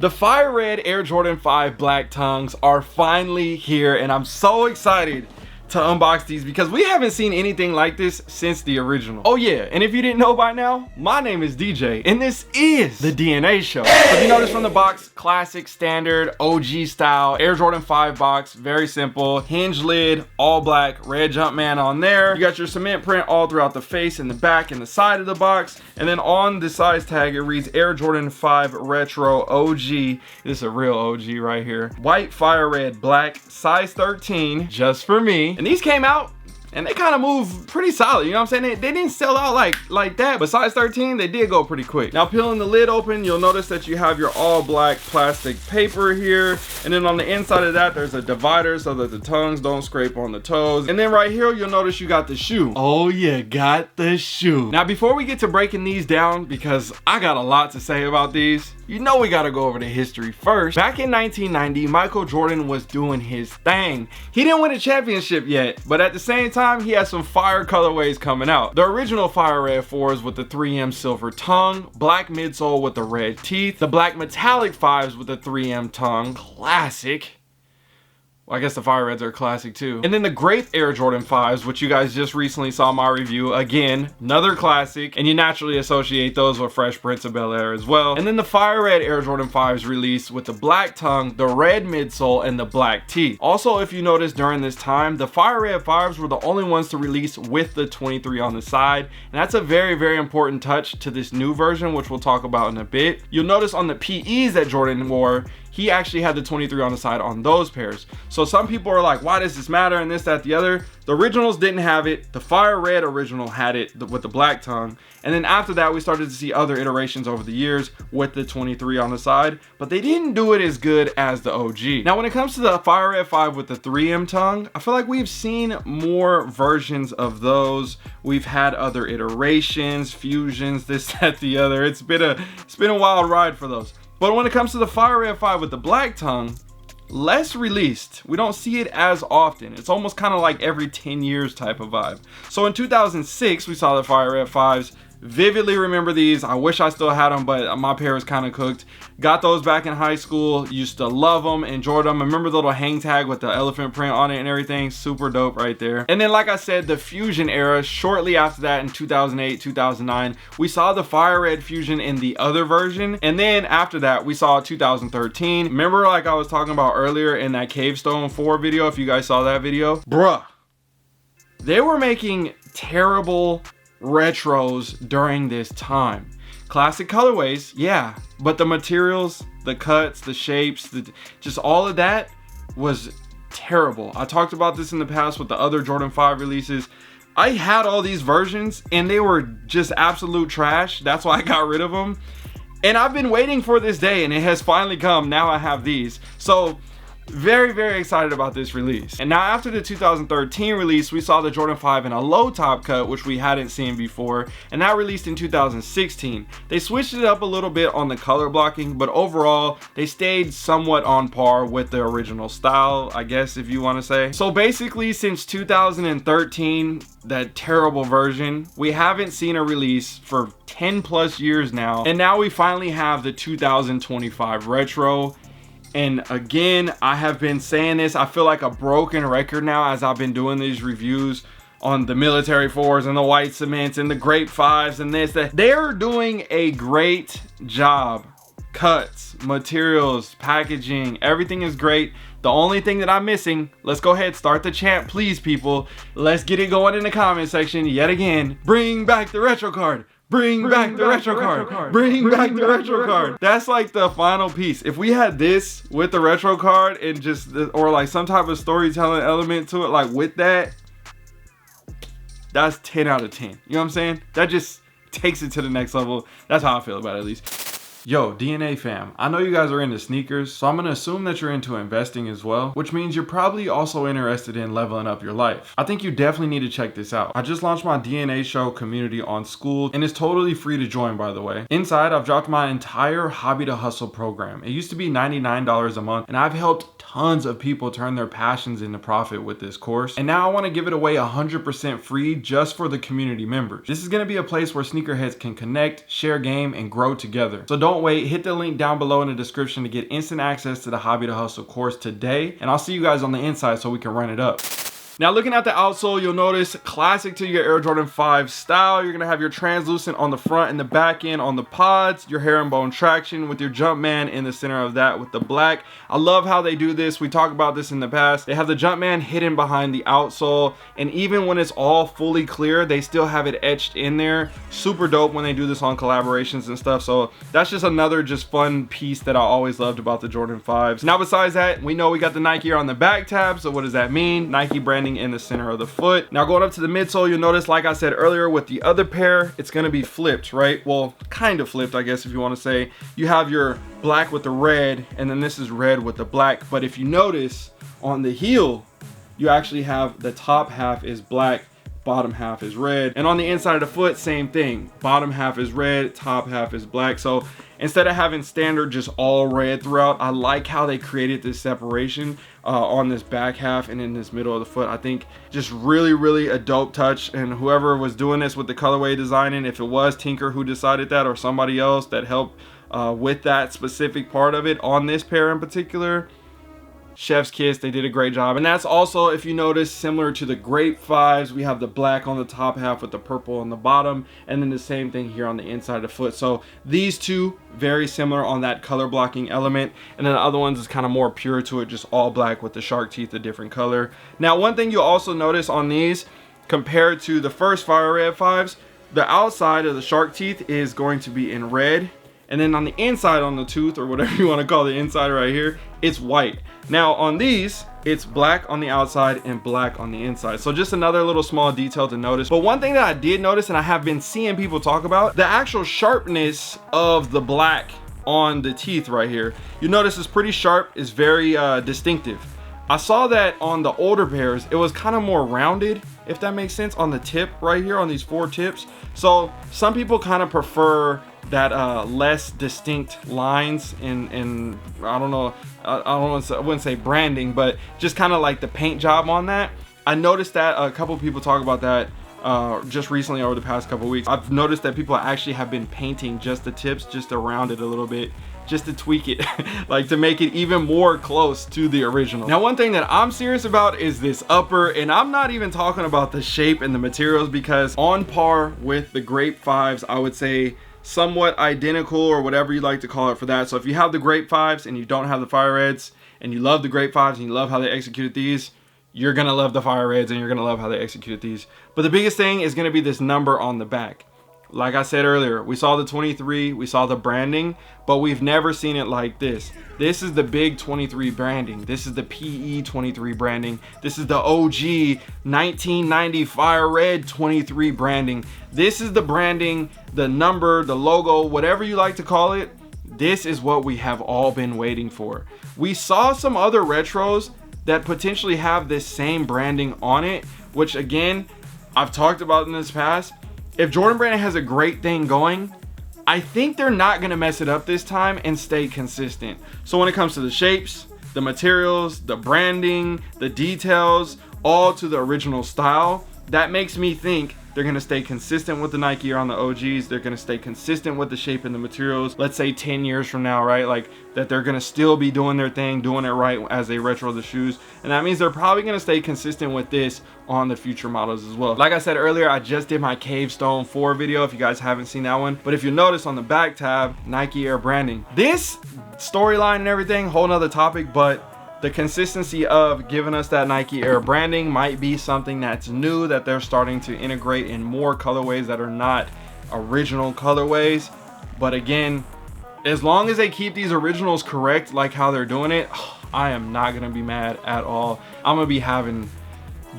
The fire red Air Jordan 5 black tongues are finally here, and I'm so excited to unbox these because we haven't seen anything like this since the original. Oh yeah, and if you didn't know by now, my name is DJ and this is the DNA show. So if you notice from the box, classic, standard, OG style Air Jordan 5 box, very simple, hinge lid, all black, red Jumpman on there. You got your cement print all throughout the face and the back and the side of the box, and then on the size tag it reads Air Jordan 5 Retro OG. This is a real OG right here. White, fire red, black, size 13, just for me. And these came out and they kind of move pretty solid, you know what I'm saying? They didn't sell out like that, but size 13, they did go pretty quick. Now peeling the lid open, you'll notice that you have your all black plastic paper here. And then on the inside of that, there's a divider so that the tongues don't scrape on the toes. And then right here, you'll notice you got the shoe. Oh, you got the shoe. Now, before we get to breaking these down, because I got a lot to say about these, you know we gotta go over the history first. Back in 1990, Michael Jordan was doing his thing. He didn't win a championship yet, but at the same time, he had some fire colorways coming out. The original fire red 4s with the 3M silver tongue, black midsole with the red teeth, the black metallic 5s with the 3M tongue, classic. Well, I guess the fire reds are classic too. And then the grape Air Jordan 5s, which you guys just recently saw my review. Again, another classic, and you naturally associate those with Fresh Prince of Bel-Air as well. And then the fire red Air Jordan 5s released with the black tongue, the red midsole, and the black teeth. Also, if you notice during this time, the fire red 5s were the only ones to release with the 23 on the side. And that's a very, very important touch to this new version, which we'll talk about in a bit. You'll notice on the PEs that Jordan wore, he actually had the 23 on the side on those pairs. So some people are like, why does this matter, and this, that, the other? The originals didn't have it. The fire red original had it with the black tongue. And then after that, we started to see other iterations over the years with the 23 on the side, but they didn't do it as good as the OG. Now, when it comes to the fire red 5 with the 3M tongue, I feel like we've seen more versions of those. We've had other iterations, fusions, this, that, the other. It's been a wild ride for those. But when it comes to the fire red 5 with the black tongue, less released. We don't see it as often. It's almost kind of like every 10 years type of vibe. So in 2006, we saw the fire red 5s. Vividly remember these. I wish I still had them, but my pair was kind of cooked. Got those back in high school. Used to love them, enjoyed them. Remember the little hang tag with the elephant print on it and everything? Super dope right there. And then, like I said, the Fusion era, shortly after that in 2008, 2009, we saw the fire red Fusion in the other version. And then after that, we saw 2013. Remember, like I was talking about earlier in that Cavestone 4 video, if you guys saw that video? Bruh, they were making terrible retros during this time. Classic colorways, yeah, but the materials, the cuts, the shapes, just all of that was terrible. I talked about this in the past with the other Jordan 5 releases. I had all these versions and they were just absolute trash. That's why I got rid of them. And I've been waiting for this day and it has finally come. Now I have these. So very, very excited about this release. And now after the 2013 release, we saw the Jordan 5 in a low top cut, which we hadn't seen before, and that released in 2016. They switched it up a little bit on the color blocking, but overall they stayed somewhat on par with the original style, I guess, if you want to say. So basically, since 2013, that terrible version, we haven't seen a release for 10 plus years now, and now we finally have the 2025 retro. And again, I have been saying this, I feel like a broken record now as I've been doing these reviews on the military 4s and the white cements and the grape 5s and this, that. They're doing a great job. Cuts, materials, packaging, everything is great. The only thing that I'm missing, let's go ahead, start the chant, please, people. Let's get it going in the comment section yet again. Bring back the retro card. Bring back the retro card. Bring back the retro card. That's like the final piece. If we had this with the retro card and just, or like some type of storytelling element to it, like with that, that's 10 out of 10. You know what I'm saying? That just takes it to the next level. That's how I feel about it, at least. Yo, DNA fam, I know you guys are into sneakers, so I'm gonna assume that you're into investing as well, which means you're probably also interested in leveling up your life. I think you definitely need to check this out. I just launched my DNA show community on School, and it's totally free to join, by the way. Inside, I've dropped my entire Hobby to Hustle program. It used to be $99 a month, and I've helped tons of people turn their passions into profit with this course. And now I want to give it away 100% free just for the community members. This is going to be a place where sneakerheads can connect, share game, and grow together. So don't don't wait, hit the link down below in the description to get instant access to the Hobby to Hustle course today. And I'll see you guys on the inside so we can run it up. Now looking at the outsole, you'll notice classic to your Air Jordan 5 style, you're gonna have your translucent on the front and the back end on the pods, your herringbone traction with your Jumpman in the center of that with the black. I love how they do this. We talked about this in the past. They have the Jumpman hidden behind the outsole, and even when it's all fully clear, they still have it etched in there. Super dope when they do this on collaborations and stuff. So that's just another fun piece that I always loved about the Jordan 5s. Now besides that, we know we got the Nike on the back tab. So what does that mean? Nike branding in the center of the foot. Now going up to the midsole, you'll notice, like I said earlier, with the other pair, it's going to be flipped, right? Well, kind of flipped, I guess, if you want to say. You have your black with the red, and then this is red with the black. But if you notice on the heel, you actually have the top half is black, bottom half is red, and on the inside of the foot, same thing. Bottom half is red, top half is black. So instead of having standard just all red throughout, I like how they created this separation on this back half and in this middle of the foot. I think just really a dope touch, and whoever was doing this with the colorway designing, if it was Tinker who decided that or somebody else that helped with that specific part of it on this pair in particular, chef's kiss. They did a great job. And that's also, if you notice, similar to the Grape 5s. We have the black on the top half with the purple on the bottom, and then the same thing here on the inside of the foot. So these two very similar on that color blocking element, and then the other ones is kind of more pure to it, just all black with the shark teeth a different color. Now one thing you'll also notice on these compared to the first Fire Red 5s, the outside of the shark teeth is going to be in red, and then on the inside on the tooth, or whatever you want to call the inside right here, it's white. Now on these, it's black on the outside and black on the inside. So just another little small detail to notice. But one thing that I did notice, and I have been seeing people talk about, the actual sharpness of the black on the teeth right here. You notice it's pretty sharp, it's very distinctive. I saw that on the older pairs, it was kind of more rounded, if that makes sense, on the tip right here, on these 4 tips. So some people kind of prefer that less distinct lines in I don't know, I wouldn't say branding, but just kind of like the paint job on that. I noticed that a couple people talk about that just recently over the past couple weeks. I've noticed that people actually have been painting just the tips, just to round it a little bit, just to tweak it, like to make it even more close to the original. Now one thing that I'm serious about is this upper, and I'm not even talking about the shape and the materials, because on par with the Grape 5s, I would say somewhat identical, or whatever you like to call it for that. So if you have the Grape 5s and you don't have the Fire Reds, and you love the Grape 5s and you love how they executed these, you're gonna love the Fire Reds and you're gonna love how they executed these. But the biggest thing is gonna be this number on the back. Like I said earlier, we saw the 23, we saw the branding, but we've never seen it like this. This is the big 23 branding. This is the PE 23 branding. This is the OG 1990 Fire Red 23 branding. This is the branding, the number, the logo, whatever you like to call it. This is what we have all been waiting for. We saw some other retros that potentially have this same branding on it, which again, I've talked about in this past. If Jordan Brand has a great thing going, I think they're not gonna mess it up this time and stay consistent. So when it comes to the shapes, the materials, the branding, the details, all to the original style, that makes me think they're gonna stay consistent with the Nike Air on the OGs. They're gonna stay consistent with the shape and the materials. Let's say 10 years from now, right? Like that they're gonna still be doing their thing, doing it right as they retro the shoes. And that means they're probably gonna stay consistent with this on the future models as well. Like I said earlier, I just did my Cave Stone 4 video if you guys haven't seen that one. But if you notice on the back tab, Nike Air branding. This storyline and everything, whole nother topic, but the consistency of giving us that Nike Air branding might be something that's new, that they're starting to integrate in more colorways that are not original colorways. But again, as long as they keep these originals correct, like how they're doing it, I am not gonna be mad at all. I'm gonna be having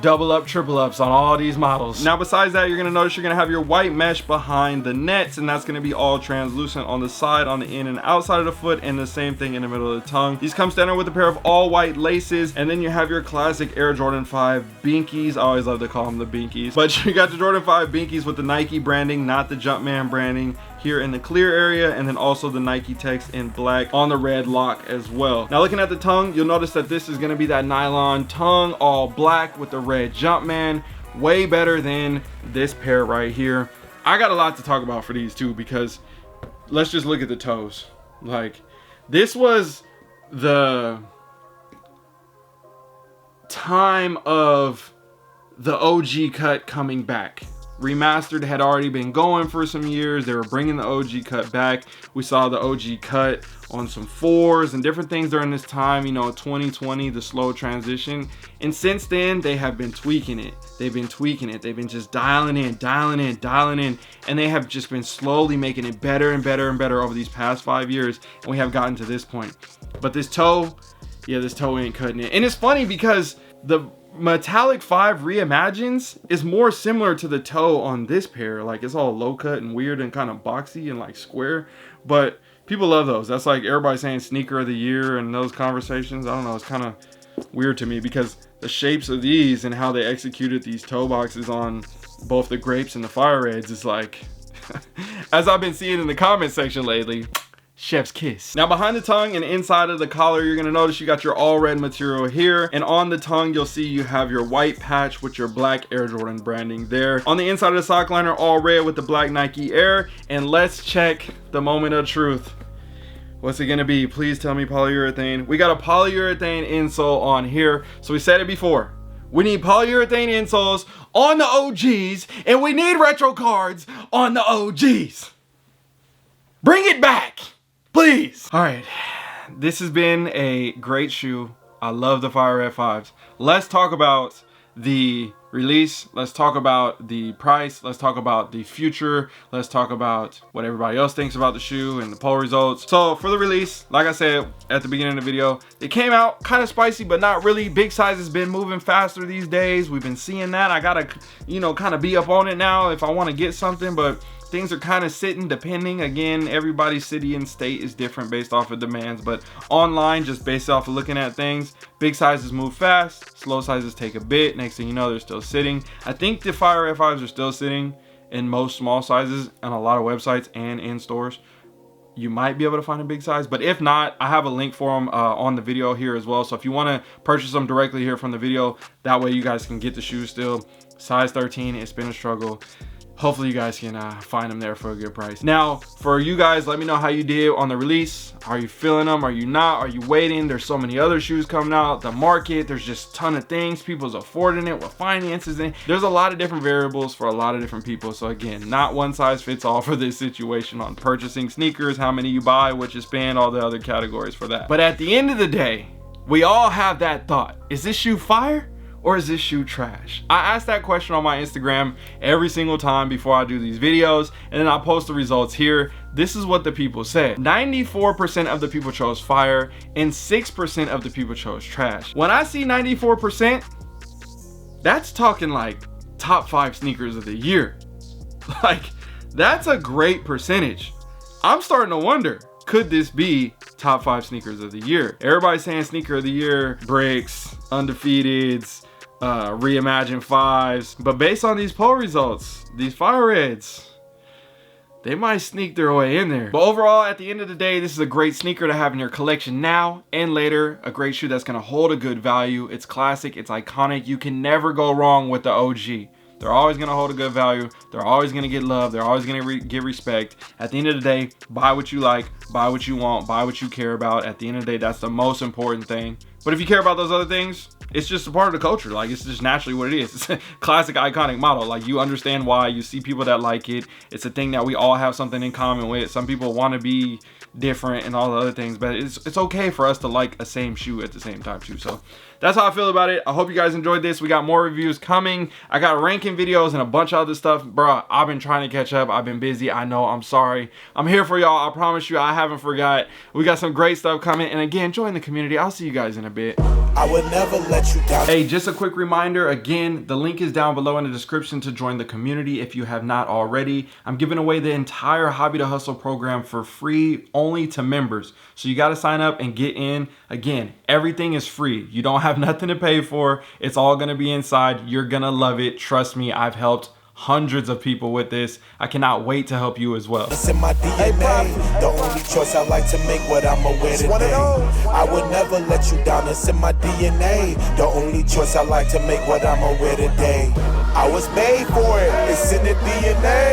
double up, triple ups on all these models. Now besides that, you're gonna notice you're gonna have your white mesh behind the nets, and that's gonna be all translucent on the side, on the in and outside of the foot, and the same thing in the middle of the tongue. These come standard with a pair of all white laces, and then you have your classic Air Jordan 5 binkies. I always love to call them the binkies, but you got the Jordan 5 binkies with the Nike branding, not the Jumpman branding, here in the clear area, and then also the Nike text in black on the red lock as well. Now looking at the tongue, you'll notice that this is gonna be that nylon tongue, all black with the red Jumpman. Way better than this pair right here. I got a lot to talk about for these two, because let's just look at the toes. Like, this was the time of the OG cut coming back. Remastered had already been going for some years. They were bringing the OG cut back. We saw the OG cut on some 4s and different things during this time, you know, 2020, the slow transition. And since then, they have been tweaking it. They've been tweaking it. They've been just dialing in. And they have just been slowly making it better and better and better over these past 5 years. And we have gotten to this point. But this toe, yeah, this toe ain't cutting it. And it's funny because the Metallic 5 Reimagines is more similar to the toe on this pair. Like, it's all low cut and weird and kind of boxy and like square, but people love those. That's like everybody saying sneaker of the year and those conversations. I don't know, it's kind of weird to me because the shapes of these and how they executed these toe boxes on both the grapes and the fire reds is like as I've been seeing in the comment section lately, chef's kiss. Now behind the tongue and inside of the collar, you're gonna notice you got your all red material here, and on the tongue you'll see you have your white patch with your black Air Jordan branding there. On the inside of the sock liner, all red with the black Nike Air. And let's check the moment of truth. What's it gonna be? Please tell me polyurethane. We got a polyurethane insole on here. So we said it before, we need polyurethane insoles on the OGs, and we need retro cards on the OGs. Bring it back, please. All right, this has been a great shoe. I love the Fire Red 5s. Let's talk about the release. Let's talk about the price. Let's talk about the future. Let's talk about what everybody else thinks about the shoe and the poll results. So for the release, like I said at the beginning of the video, it came out kind of spicy, but not really. Big size has been moving faster these days. We've been seeing that. I gotta, you know, kind of be up on it now if I want to get something, but things are kind of sitting depending. Again, everybody's city and state is different based off of demands, but online, just based off of looking at things, big sizes move fast, slow sizes take a bit. Next thing you know, they're still sitting. I think the Fire Red 5s are still sitting in most small sizes on a lot of websites and in stores. You might be able to find a big size, but if not, I have a link for them on the video here as well. So if you want to purchase them directly here from the video, that way you guys can get the shoes still. Size 13, it's been a struggle. Hopefully you guys can find them there for a good price. Now, for you guys, let me know how you did on the release. Are you feeling them? Are you not? Are you waiting? There's so many other shoes coming out. The market, there's just a ton of things. People's affording it with finances. And there's a lot of different variables for a lot of different people. So again, not one size fits all for this situation on purchasing sneakers, how many you buy, what you spend, all the other categories for that. But at the end of the day, we all have that thought. Is this shoe fire? Or is this shoe trash? I ask that question on my Instagram every single time before I do these videos, and then I post the results here. This is what the people said. 94% of the people chose fire, and 6% of the people chose trash. When I see 94%, that's talking like top 5 sneakers of the year. Like, that's a great percentage. I'm starting to wonder, could this be top 5 sneakers of the year? Everybody's saying sneaker of the year, Bricks, Undefeateds, Reimagine 5s, but based on these poll results, these Fire Reds, they might sneak their way in there. But overall, at the end of the day, this is a great sneaker to have in your collection now and later. A great shoe that's gonna hold a good value. It's classic, it's iconic. You can never go wrong with the OG. They're always gonna hold a good value. They're always gonna get love. They're always gonna get respect. At the end of the day, buy what you like, buy what you want, buy what you care about. At the end of the day, that's the most important thing. But if you care about those other things, it's just a part of the culture. Like, it's just naturally what it is. It's a classic, iconic model. Like, you understand why. You see people that like it. It's a thing that we all have something in common with. Some people want to be different and all the other things, but it's okay for us to like a same shoe at the same time too. So that's how I feel about it. I hope you guys enjoyed this. We got more reviews coming. I got ranking videos and a bunch of other stuff. Bro, I've been trying to catch up. I've been busy. I know. I'm sorry. I'm here for y'all. I promise you, I haven't forgot. We got some great stuff coming. And again, join the community. I'll see you guys in a bit. I would never let you down. Hey, just a quick reminder. Again, the link is down below in the description to join the community if you have not already. I'm giving away the entire Hobby to Hustle program for free, only to members. So you got to sign up and get in. Again, everything is free. You don't have nothing to pay for. It's all going to be inside. You're going to love it. Trust me, I've helped hundreds of people with this. I cannot wait to help you as well. It's in my DNA. The only choice I like to make, what I'ma wear today. I would never let you down. It's in my DNA. The only choice I like to make, what I'ma wear today. I was made for it. It's in the DNA.